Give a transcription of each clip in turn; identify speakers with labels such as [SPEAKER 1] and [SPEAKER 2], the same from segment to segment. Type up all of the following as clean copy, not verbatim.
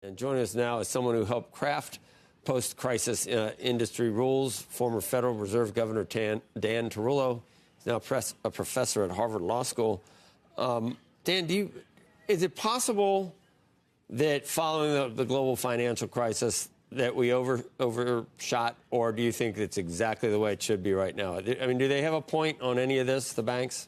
[SPEAKER 1] And joining us now is someone who helped craft post-crisis industry rules, former Federal Reserve Governor Dan Tarullo. He's now a professor at Harvard Law School. Dan, is it possible that following the global financial crisis that we overshot, or do you think it's exactly the way it should be right now? I mean, do they have a point on any of this, the banks?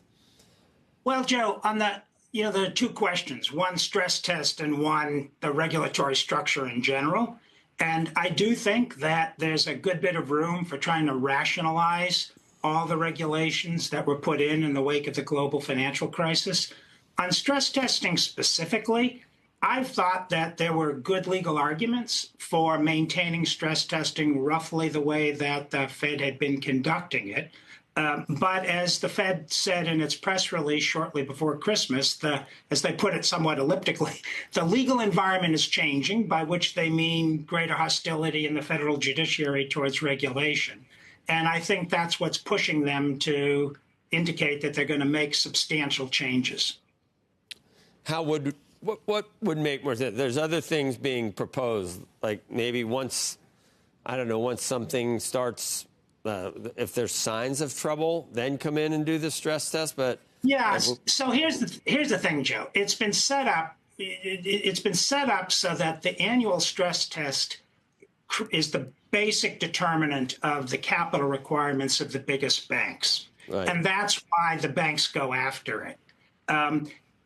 [SPEAKER 2] Well, Joe, on that, there are two questions, one stress test and one the regulatory structure in general. And I do think that there's a good bit of room for trying to rationalize all the regulations that were put in the wake of the global financial crisis. On stress testing specifically, I've thought that there were good legal arguments for maintaining stress testing roughly the way that the Fed had been conducting it. But as the Fed said in its press release shortly before Christmas, as they put it somewhat elliptically, the legal environment is changing, by which they mean greater hostility in the federal judiciary towards regulation. And I think that's what's pushing them to indicate that they're going to make substantial changes.
[SPEAKER 1] What would make more sense? There's other things being proposed, like maybe once something starts, if there's signs of trouble, then come in and do the stress test. But
[SPEAKER 2] yeah, so here's the thing, Joe. It's been set up. It's been set up so that the annual stress test is the basic determinant of the capital requirements of the biggest banks, right. And that's why the banks go after it.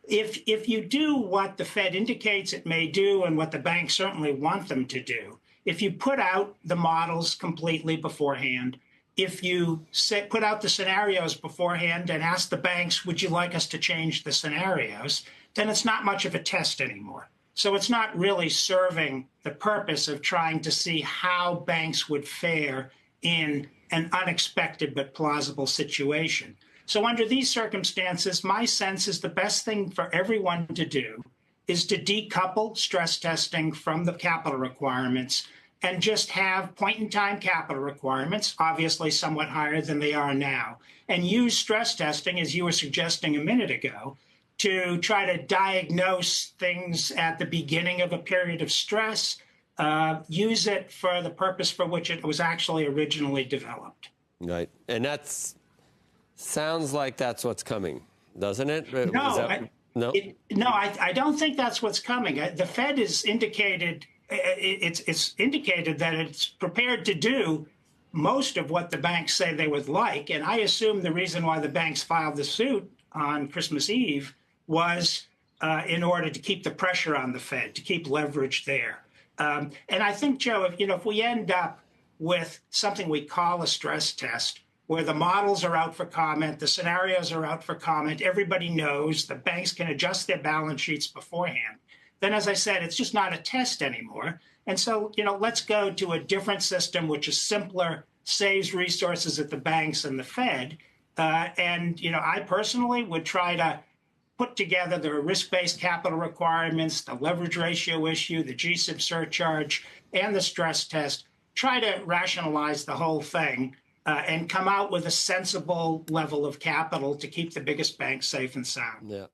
[SPEAKER 2] If you do what the Fed indicates it may do and what the banks certainly want them to do, if you put out the models completely beforehand, if you put out the scenarios beforehand and ask the banks, would you like us to change the scenarios, then it's not much of a test anymore. So it's not really serving the purpose of trying to see how banks would fare in an unexpected but plausible situation. So under these circumstances, my sense is the best thing for everyone to do is to decouple stress testing from the capital requirements and just have point-in-time capital requirements, obviously somewhat higher than they are now, and use stress testing, as you were suggesting a minute ago, to try to diagnose things at the beginning of a period of stress, use it for the purpose for which it was actually originally developed.
[SPEAKER 1] Right. And sounds like that's what's coming, doesn't it?
[SPEAKER 2] No, I don't think that's what's coming. The Fed has indicated it's indicated that it's prepared to do most of what the banks say they would like. And I assume the reason why the banks filed the suit on Christmas Eve was in order to keep the pressure on the Fed, to keep leverage there. And I think, Joe, if we end up with something we call a stress test, where the models are out for comment, the scenarios are out for comment, everybody knows, the banks can adjust their balance sheets beforehand, then, as I said, it's just not a test anymore. And so, let's go to a different system, which is simpler, saves resources at the banks and the Fed. I personally would try to put together the risk-based capital requirements, the leverage ratio issue, the GSIB surcharge, and the stress test, try to rationalize the whole thing and come out with a sensible level of capital to keep the biggest banks safe and sound.
[SPEAKER 1] Yeah.